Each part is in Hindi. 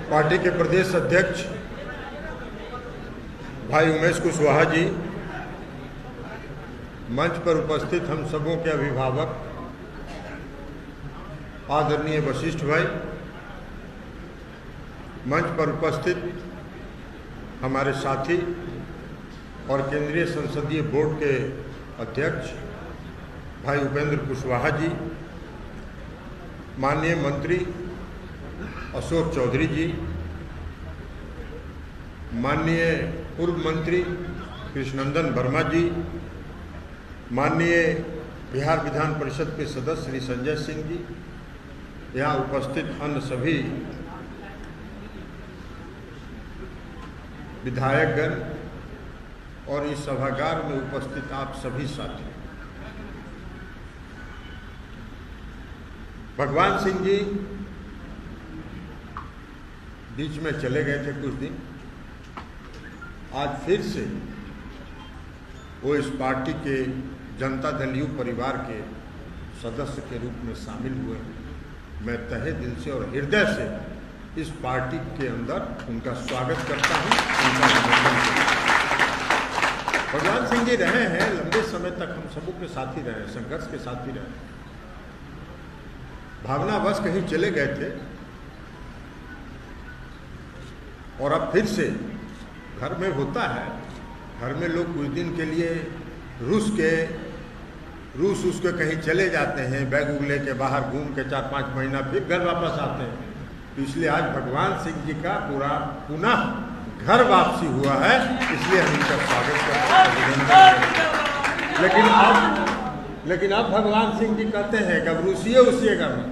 पार्टी के प्रदेश अध्यक्ष भाई उमेश कुशवाहा जी, मंच पर उपस्थित हम सबों के अभिभावक आदरणीय वशिष्ठ भाई, मंच पर उपस्थित हमारे साथी और केंद्रीय संसदीय बोर्ड के अध्यक्ष भाई उपेंद्र कुशवाहा जी, माननीय मंत्री अशोक चौधरी जी, माननीय पूर्व मंत्री कृष्णनंदन वर्मा जी, माननीय बिहार विधान परिषद के सदस्य श्री संजय सिंह जी, यहाँ उपस्थित अन्य सभी विधायकगण और इस सभागार में उपस्थित आप सभी साथी। भगवान सिंह जी बीच में चले गए थे कुछ दिन, आज फिर से वो इस पार्टी के जनता दल यू परिवार के सदस्य के रूप में शामिल हुए। मैं तहे दिल से और हृदय से इस पार्टी के अंदर उनका स्वागत करता हूं, उनका अभिनंदन करता हूं। भगवान सिंह जी रहे हैं लंबे समय तक, हम सबों के साथी रहे हैं, संघर्ष के साथी रहे हैं। भावनावश कहीं चले गए थे और अब फिर से घर में होता है, घर में लोग कुछ दिन के लिए रूस उसके कहीं चले जाते हैं, बैग उग लेके बाहर घूम के 4-5 महीना फिर घर वापस आते हैं। तो इसलिए आज भगवान सिंह जी का पुनः घर वापसी हुआ है, इसलिए हम इनका स्वागत करते हैं। लेकिन अब भगवान सिंह जी कहते हैं कि अब रूसिएगा मैं,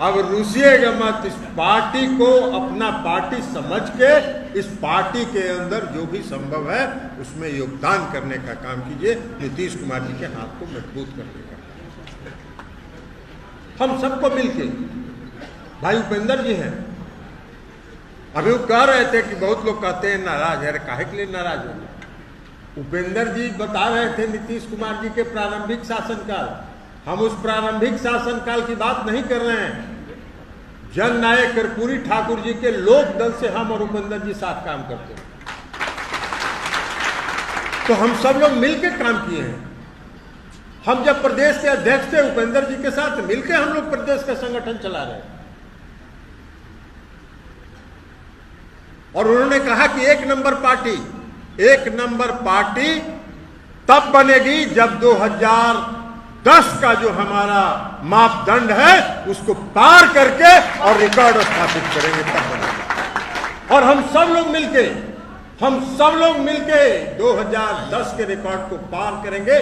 अब रूसिएगा मत। इस पार्टी को अपना पार्टी समझ के इस पार्टी के अंदर जो भी संभव है उसमें योगदान करने का काम कीजिए, नीतीश कुमार जी के हाथ को मजबूत करने का। हम सबको मिलके, भाई उपेंद्र जी हैं, अभी वो कह रहे थे कि बहुत लोग कहते हैं नाराज है, काहे के लिए नाराज हो? उपेंद्र जी बता रहे थे नीतीश कुमार जी के प्रारंभिक शासनकाल, हम उस प्रारंभिक शासनकाल की बात नहीं कर रहे हैं। जननायक कर्पूरी ठाकुर जी के लोक दल से हम और उपेंद्र जी साथ काम करते हैं, तो हम सब लोग मिलकर काम किए हैं। हम जब प्रदेश के अध्यक्ष थे उपेंद्र जी के साथ मिलकर हम लोग प्रदेश का संगठन चला रहे हैं। और उन्होंने कहा कि एक नंबर पार्टी तब बनेगी जब 2010 का जो हमारा मापदंड है उसको पार करके और रिकॉर्ड स्थापित करेंगे, तब बनेगा। और हम सब लोग मिलके 2010 के रिकॉर्ड को पार करेंगे।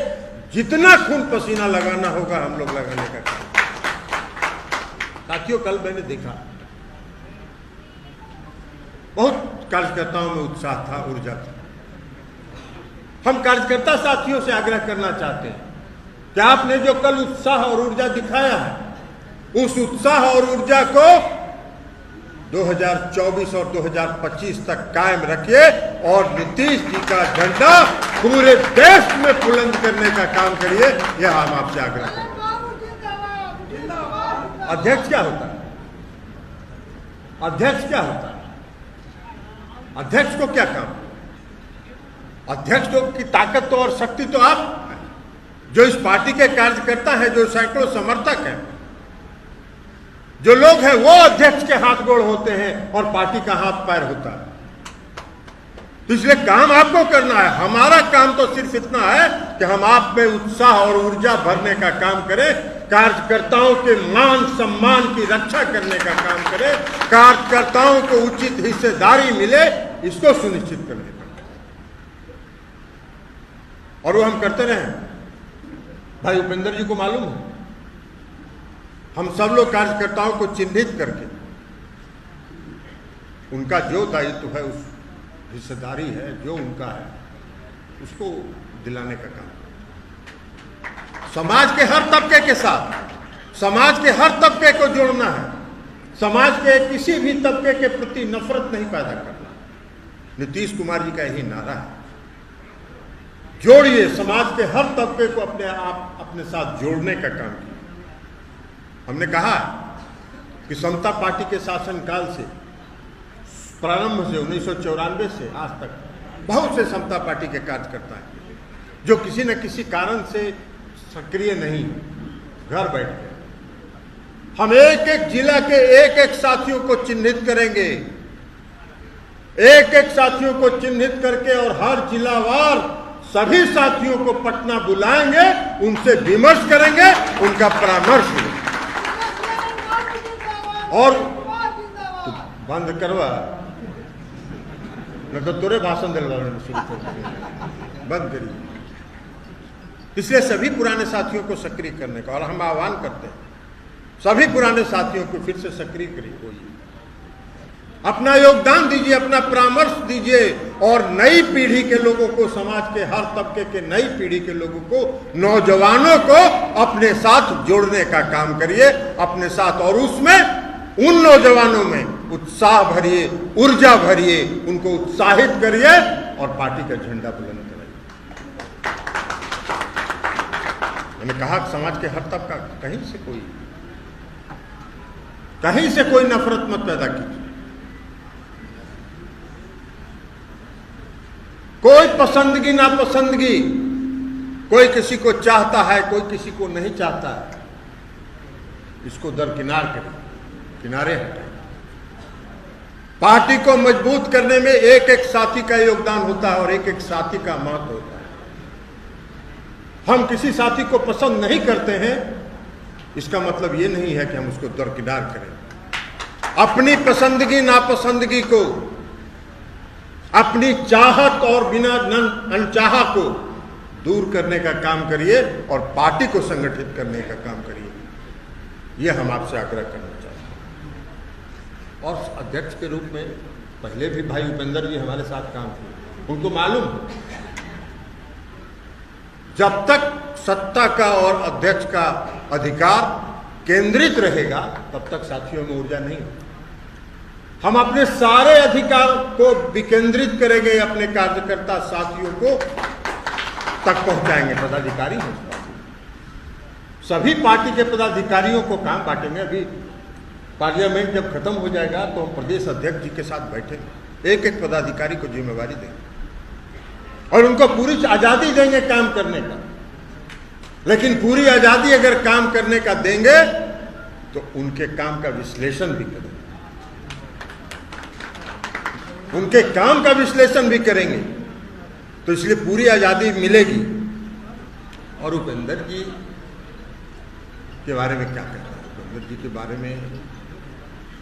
जितना खून पसीना लगाना होगा हम लोग लगाने का काम। साथियों, कल मैंने देखा बहुत कार्यकर्ताओं में उत्साह था, ऊर्जा था। हम कार्यकर्ता साथियों से आग्रह करना चाहते हैं कि आपने जो कल उत्साह और ऊर्जा दिखाया है, उस उत्साह और ऊर्जा को 2024 और 2025 तक कायम रखिए और नीतीश जी का झंडा पूरे देश में बुलंद करने का काम करिए। यह हम आपसे आग्रह करते हैं। अध्यक्ष क्या होता है? अध्यक्ष को क्या काम? अध्यक्ष की ताकत तो और शक्ति तो आप, जो इस पार्टी के कार्यकर्ता हैं, जो सैकड़ों समर्थक हैं, जो लोग हैं, वो अध्यक्ष के हाथ गोड़ होते हैं और पार्टी का हाथ पैर होता है। तो इसलिए काम आपको करना है। हमारा काम तो सिर्फ इतना है कि हम आप में उत्साह और ऊर्जा भरने का काम करें, कार्यकर्ताओं के मान सम्मान की रक्षा करने का काम करें, कार्यकर्ताओं को उचित हिस्सेदारी मिले, इसको सुनिश्चित करने का। और वो हम करते रहे। भाई उपेंद्र जी को मालूम है, हम सब लोग कार्यकर्ताओं को चिन्हित करके उनका जो दायित्व है, उस हिस्सेदारी है जो उनका है, उसको दिलाने का काम। समाज के हर तबके के साथ, समाज के हर तबके को जोड़ना है। समाज के किसी भी तबके के प्रति नफरत नहीं पैदा करना। नीतीश कुमार जी का यही नारा है। जोड़िए, समाज के हर तबके को अपने साथ जोड़ने का काम किया। हमने कहा कि समता पार्टी के शासनकाल से प्रारंभ से 1994 से आज तक बहुत से समता पार्टी के कार्यकर्ता हैं जो किसी न किसी कारण से सक्रिय नहीं, घर बैठ गए। हम एक एक जिला के एक एक साथियों को चिन्हित करेंगे, एक एक साथियों को चिन्हित करके और हर जिलावार सभी साथियों को पटना बुलाएंगे, उनसे विमर्श करेंगे, उनका परामर्श लेंगे। और तो बंद करवा न तो तोरे भाषण दिलवा शुरू कर बंद करिए। इसलिए सभी पुराने साथियों को सक्रिय करने का, और हम आह्वान करते हैं सभी पुराने साथियों को फिर से सक्रिय करिए, अपना योगदान दीजिए, अपना परामर्श दीजिए और नई पीढ़ी के लोगों को, समाज के हर तबके के नई पीढ़ी के लोगों को, नौजवानों को अपने साथ जोड़ने का काम करिए, अपने साथ। और उसमें उन नौजवानों में उत्साह भरिए, ऊर्जा भरिए, उनको उत्साहित करिए और पार्टी का झंडा बुलंद कराइए। मैंने कहा कि समाज के हर तबका, कहीं से कोई नफरत मत पैदा कीजिए, कोई पसंदगी नापसंदगी, कोई किसी को चाहता है, कोई किसी को नहीं चाहता है, इसको दरकिनार करें, किनारे हटाएं। पार्टी को मजबूत करने में एक एक साथी का योगदान होता है और एक एक साथी का महत्व होता है। हम किसी साथी को पसंद नहीं करते हैं, इसका मतलब ये नहीं है कि हम उसको दरकिनार करें। अपनी पसंदगी नापसंदगी को, अपनी चाहत और बिना अनचाहा को दूर करने का काम करिए और पार्टी को संगठित करने का काम करिए। यह हम आपसे आग्रह करना चाहते हैं। और अध्यक्ष के रूप में पहले भी भाई उपेंद्र जी हमारे साथ काम किए, उनको मालूम है जब तक सत्ता का और अध्यक्ष का अधिकार केंद्रित रहेगा तब तक साथियों में ऊर्जा नहीं होगी। हम अपने सारे अधिकार को विकेंद्रित करेंगे, अपने कार्यकर्ता साथियों को तक पहुंचाएंगे। पदाधिकारी हैं, सभी पार्टी के पदाधिकारियों को काम बांटेंगे। अभी पार्लियामेंट जब खत्म हो जाएगा तो हम प्रदेश अध्यक्ष जी के साथ बैठेंगे, एक एक पदाधिकारी को जिम्मेवारी देंगे और उनको पूरी आजादी देंगे काम करने का। लेकिन पूरी आजादी अगर काम करने का देंगे तो उनके काम का विश्लेषण भी करेंगे, उनके काम का विश्लेषण भी करेंगे। तो इसलिए पूरी आजादी मिलेगी। और उपेंद्र जी के बारे में क्या कहना है? उपेंद्र जी के बारे में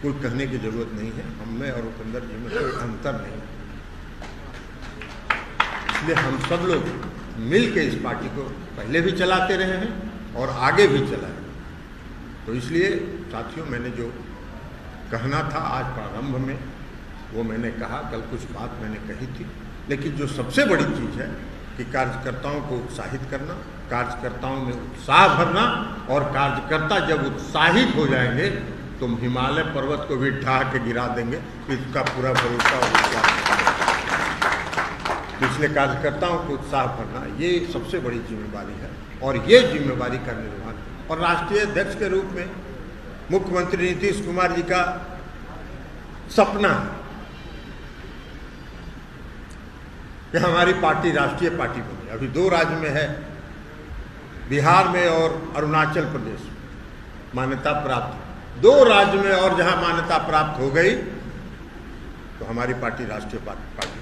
कोई कहने की जरूरत नहीं है। हम में और उपेंद्र जी में कोई अंतर नहीं। इसलिए हम सब लोग मिल के इस पार्टी को पहले भी चलाते रहे हैं और आगे भी चलाएं। तो इसलिए साथियों, मैंने जो कहना था आज प्रारंभ में वो मैंने कहा, कल कुछ बात मैंने कही थी। लेकिन जो सबसे बड़ी चीज़ है कि कार्यकर्ताओं को उत्साहित करना, कार्यकर्ताओं में उत्साह भरना, और कार्यकर्ता जब उत्साहित हो जाएंगे तो हिमालय पर्वत को भी ढा के गिरा देंगे। इसका पूरा भरोसा और विश्वास। इसलिए कार्यकर्ताओं को उत्साह भरना ये सबसे बड़ी जिम्मेवारी है और ये जिम्मेवारी का निर्वहन। और राष्ट्रीय अध्यक्ष के रूप में मुख्यमंत्री नीतीश कुमार जी का सपना है कि हमारी पार्टी राष्ट्रीय पार्टी बने। अभी 2 राज्य में है, बिहार में और अरुणाचल प्रदेश में मान्यता प्राप्त। 2 राज्य में और जहां मान्यता प्राप्त हो गई तो हमारी पार्टी राष्ट्रीय पार्टी।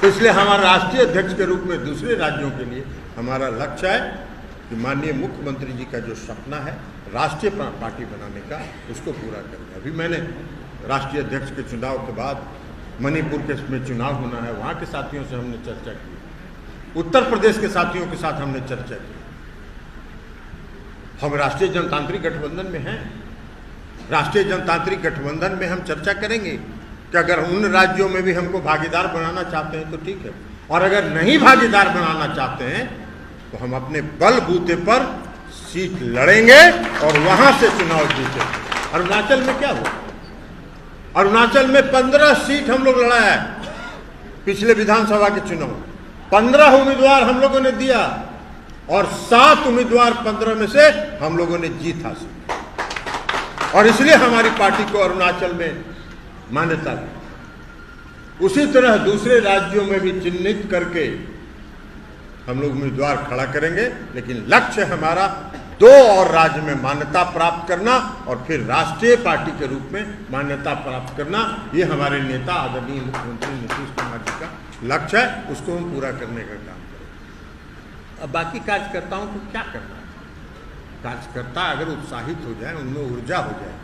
तो इसलिए हमारा राष्ट्रीय अध्यक्ष के रूप में दूसरे राज्यों के लिए हमारा लक्ष्य है कि माननीय मुख्यमंत्री जी का जो सपना है राष्ट्रीय पार्टी बनाने का, उसको पूरा करना। अभी मैंने राष्ट्रीय अध्यक्ष के चुनाव के बाद मणिपुर के में चुनाव होना है, वहाँ के साथियों से हमने चर्चा की, उत्तर प्रदेश के साथियों के साथ हमने चर्चा की। हम राष्ट्रीय जनतांत्रिक गठबंधन में हैं, राष्ट्रीय जनतांत्रिक गठबंधन में हम चर्चा करेंगे कि अगर उन राज्यों में भी हमको भागीदार बनाना चाहते हैं तो ठीक है, और अगर नहीं भागीदार बनाना चाहते हैं तो हम अपने बलबूते पर सीट लड़ेंगे और वहां से चुनाव जीतेंगे। अरुणाचल में क्या हुआ? अरुणाचल में 15 सीट हम लोग लड़ा है पिछले विधानसभा के चुनाव। 15 उम्मीदवार हम लोगों ने दिया और 7 उम्मीदवार 15 में से हम लोगों ने जीत हासिल की और इसलिए हमारी पार्टी को अरुणाचल में मान्यता दी। उसी तरह दूसरे राज्यों में भी चिन्हित करके हम लोग उम्मीदवार खड़ा करेंगे, लेकिन लक्ष्य हमारा 2 और राज्य में मान्यता प्राप्त करना और फिर राष्ट्रीय पार्टी के रूप में मान्यता प्राप्त करना। ये हमारे नेता आदरणीय मुख्यमंत्री नीतीश कुमार जी का लक्ष्य है, उसको हम पूरा करने का काम करेंगे। अब बाकी कार्यकर्ताओं को क्या करना है? कार्यकर्ता अगर उत्साहित हो जाए, उनमें ऊर्जा हो जाए,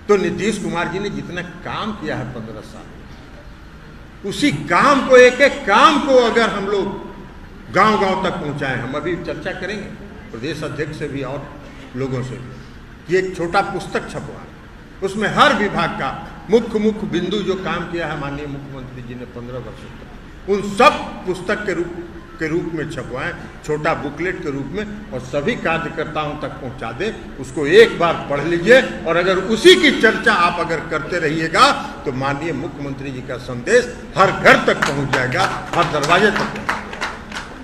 तो नीतीश कुमार जी ने जितना काम किया है 15 साल, उसी काम को, एक एक काम को अगर हम लोग गांव-गांव तक पहुंचाएं, हम अभी चर्चा करेंगे प्रदेश अध्यक्ष से भी और लोगों से भी। ये एक छोटा पुस्तक छपवा, उसमें हर विभाग का मुख्य बिंदु जो काम किया है माननीय मुख्यमंत्री जी ने 15 वर्षों तक, उन सब पुस्तक के रूप में छपवाएं, छोटा बुकलेट के रूप में, और सभी कार्यकर्ताओं तक पहुंचा दें। उसको एक बार पढ़ लीजिए और अगर उसी की चर्चा आप अगर करते रहिएगा तो माननीय मुख्यमंत्री जी का संदेश हर घर तक पहुंच जाएगा, हर दरवाजे तक पहुंच जाएगा।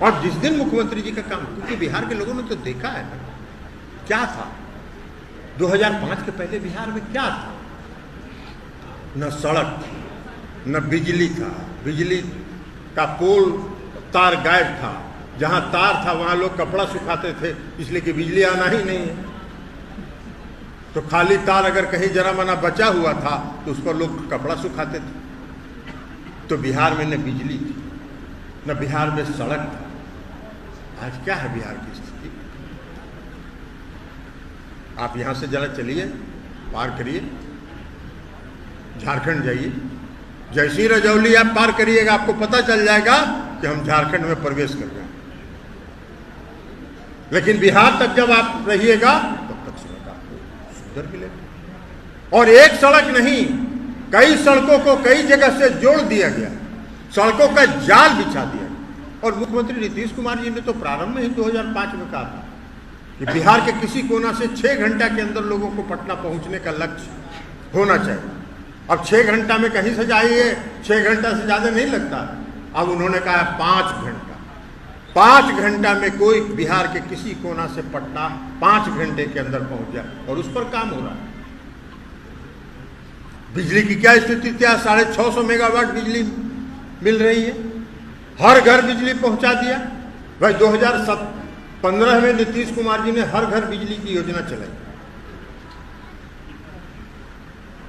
और जिस दिन मुख्यमंत्री जी का काम, क्योंकि बिहार के लोगों ने तो देखा है ना क्या था 2005 के पहले बिहार में क्या था। न सड़क, न बिजली था, बिजली का पोल तार गायब था, जहां तार था वहां लोग कपड़ा सुखाते थे, इसलिए कि बिजली आना ही नहीं है। तो खाली तार अगर कहीं जरा मना बचा हुआ था तो उस पर लोग कपड़ा सुखाते थे। तो बिहार में न बिजली थी, न बिहार में सड़क था। आज क्या है बिहार की स्थिति? आप यहां से जरा चलिए, पार करिए, झारखंड जाइए, जैसी रजौली आप पार करिएगा आपको पता चल जाएगा कि हम झारखंड में प्रवेश कर गए। लेकिन बिहार तक जब आप रहिएगा तब तक सड़क आपको सुंदर मिलेगा। और एक सड़क नहीं, कई सड़कों को कई जगह से जोड़ दिया गया, सड़कों का जाल बिछा दिया। और मुख्यमंत्री नीतीश कुमार जी ने तो प्रारंभ में ही 2005 में कहा था कि बिहार के किसी कोना से 6 घंटा के अंदर लोगों को पटना पहुंचने का लक्ष्य होना चाहिए। अब 6 घंटा में कहीं से जाइए, 6 घंटा से ज़्यादा नहीं लगता। अब उन्होंने कहा 5 घंटा, 5 घंटा में कोई बिहार के किसी कोना से पटना 5 घंटे के अंदर पहुंच जाए, और उस पर काम हो रहा है। बिजली की क्या स्थिति, क्या 650 मेगावाट बिजली मिल रही है, हर घर बिजली पहुंचा दिया। भाई 2015 में नीतीश कुमार जी ने हर घर बिजली की योजना चलाई,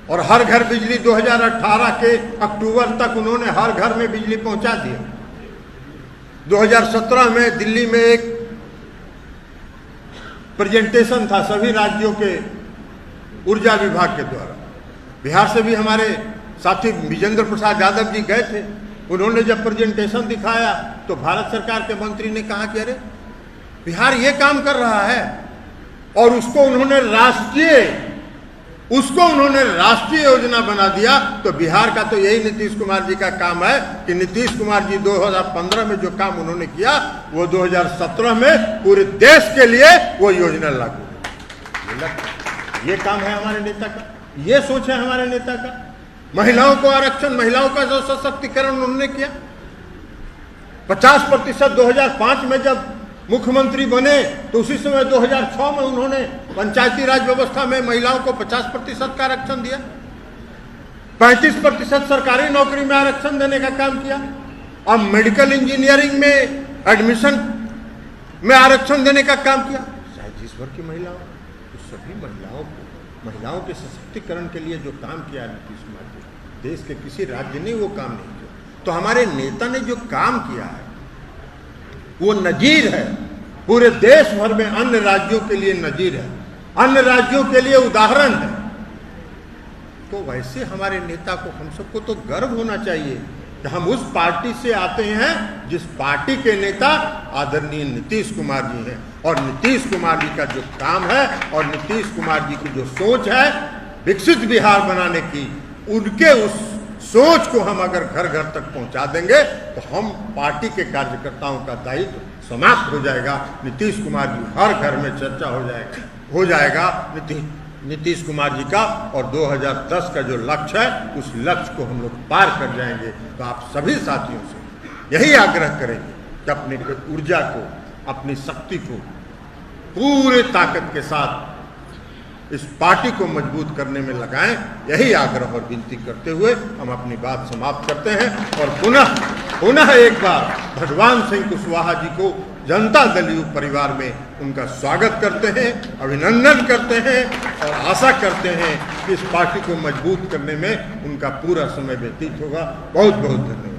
और हर घर बिजली 2018 के अक्टूबर तक उन्होंने हर घर में बिजली पहुंचा दिया। 2017 में दिल्ली में एक प्रेजेंटेशन था सभी राज्यों के ऊर्जा विभाग के द्वारा। बिहार से भी हमारे साथी विजेंद्र प्रसाद यादव जी गए थे। उन्होंने जब प्रेजेंटेशन दिखाया तो भारत सरकार के मंत्री ने कहा कि अरे बिहार ये काम कर रहा है, और उसको उन्होंने राष्ट्रीय योजना बना दिया। तो बिहार का तो यही नीतीश कुमार जी का काम है कि नीतीश कुमार जी 2015 में जो काम उन्होंने किया वो 2017 में पूरे देश के लिए वो योजना लागू। ये काम है हमारे नेता का, ये सोच है हमारे नेता का। महिलाओं को आरक्षण, महिलाओं का जो सशक्तिकरण उन्होंने किया, 50% 2005 में जब मुख्यमंत्री बने तो उसी समय 2006 में उन्होंने पंचायती राज व्यवस्था में महिलाओं को 50% का आरक्षण दिया, 35% सरकारी नौकरी में आरक्षण देने का काम किया। अब मेडिकल इंजीनियरिंग में एडमिशन में आरक्षण देने का काम किया। शायद देश भर की महिलाओं, तो सभी महिलाओं के सशक्तिकरण के लिए जो काम किया नीतीश कुमार जी, देश के किसी राज्य ने वो काम नहीं किया। तो हमारे नेता ने जो काम किया है वो नजीर है, पूरे देश भर में अन्य राज्यों के लिए नजीर है, अन्य राज्यों के लिए उदाहरण है। तो वैसे हमारे नेता को, हम सबको तो गर्व होना चाहिए कि हम उस पार्टी से आते हैं जिस पार्टी के नेता आदरणीय नीतीश कुमार जी हैं। और नीतीश कुमार जी का जो काम है और नीतीश कुमार जी की जो सोच है विकसित बिहार बनाने की, उनके उस सोच को हम अगर घर घर तक पहुंचा देंगे तो हम पार्टी के कार्यकर्ताओं का दायित्व समाप्त हो जाएगा। नीतीश कुमार जी हर घर में चर्चा हो जाएगा नीतीश कुमार जी का। और 2010 का जो लक्ष्य है उस लक्ष्य को हम लोग पार कर जाएंगे। तो आप सभी साथियों से यही आग्रह करेंगे कि अपनी ऊर्जा को अपनी शक्ति को पूरे ताकत के साथ इस पार्टी को मजबूत करने में लगाएं। यही आग्रह और विनती करते हुए हम अपनी बात समाप्त करते हैं और पुनः एक बार भगवान सिंह कुशवाहा जी को जनता दल यू परिवार में उनका स्वागत करते हैं, अभिनंदन करते हैं और आशा करते हैं कि इस पार्टी को मजबूत करने में उनका पूरा समय व्यतीत होगा। बहुत बहुत धन्यवाद।